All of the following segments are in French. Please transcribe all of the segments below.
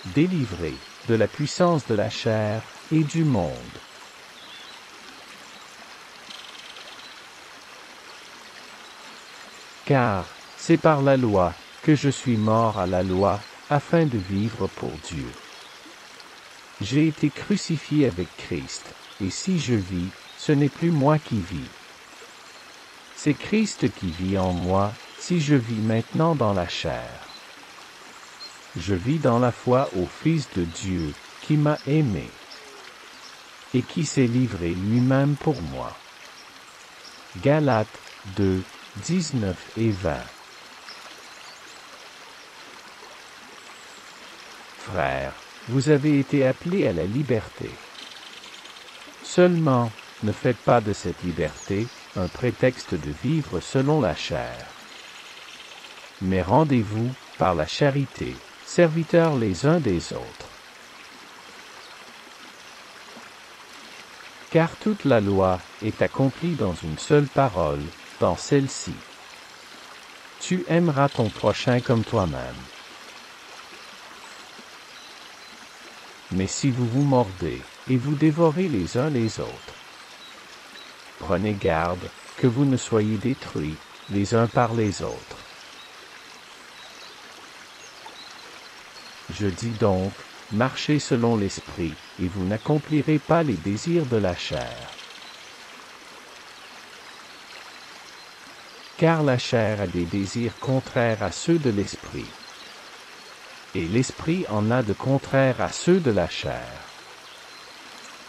délivrés de la puissance de la chair et du monde. Car c'est par la loi que je suis mort à la loi, afin de vivre pour Dieu. J'ai été crucifié avec Christ, et si je vis, ce n'est plus moi qui vis. C'est Christ qui vit en moi, si je vis maintenant dans la chair. Je vis dans la foi au Fils de Dieu, qui m'a aimé, et qui s'est livré lui-même pour moi. Galates 2, 19 et 20. Frères, vous avez été appelés à la liberté. Seulement, ne faites pas de cette liberté un prétexte de vivre selon la chair. Mais rendez-vous, par la charité, serviteurs les uns des autres. Car toute la loi est accomplie dans une seule parole, dans celle-ci. Tu aimeras ton prochain comme toi-même. Mais si vous vous mordez, et vous dévorez les uns les autres, prenez garde que vous ne soyez détruits les uns par les autres. Je dis donc, marchez selon l'esprit, et vous n'accomplirez pas les désirs de la chair. Car la chair a des désirs contraires à ceux de l'esprit, et l'esprit en a de contraires à ceux de la chair.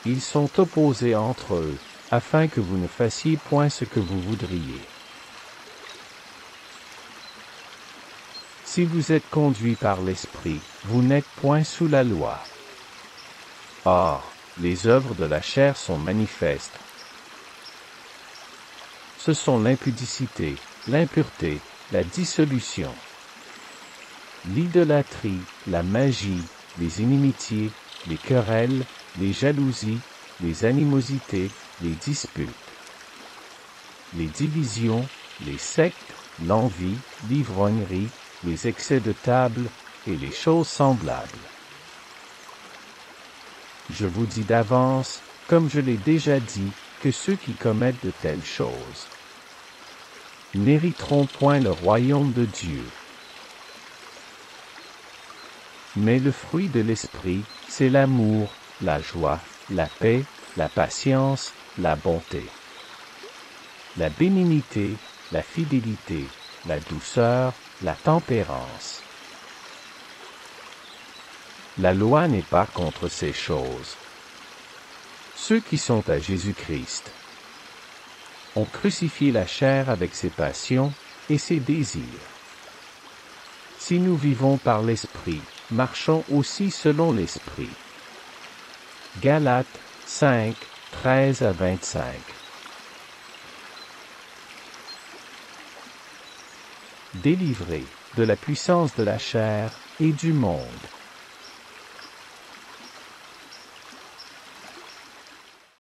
Ils sont opposés entre eux, afin que vous ne fassiez point ce que vous voudriez. Si vous êtes conduits par l'esprit, vous n'êtes point sous la loi. Or, les œuvres de la chair sont manifestes. Ce sont l'impudicité, l'impureté, la dissolution, l'idolâtrie, la magie, les inimitiés, les querelles, les jalousies, les animosités, les disputes, les divisions, les sectes, l'envie, l'ivrognerie, les excès de table et les choses semblables. Je vous dis d'avance, comme je l'ai déjà dit, que ceux qui commettent de telles choses n'hériteront point le royaume de Dieu. Mais le fruit de l'esprit, c'est l'amour, la joie, la paix, la patience, la bonté, la bénignité, la fidélité, la douceur, la tempérance. La loi n'est pas contre ces choses. Ceux qui sont à Jésus-Christ ont crucifié la chair avec ses passions et ses désirs. Si nous vivons par l'Esprit, marchons aussi selon l'Esprit. Galates 5, 13 à 25. Délivrés de la puissance de la chair et du monde.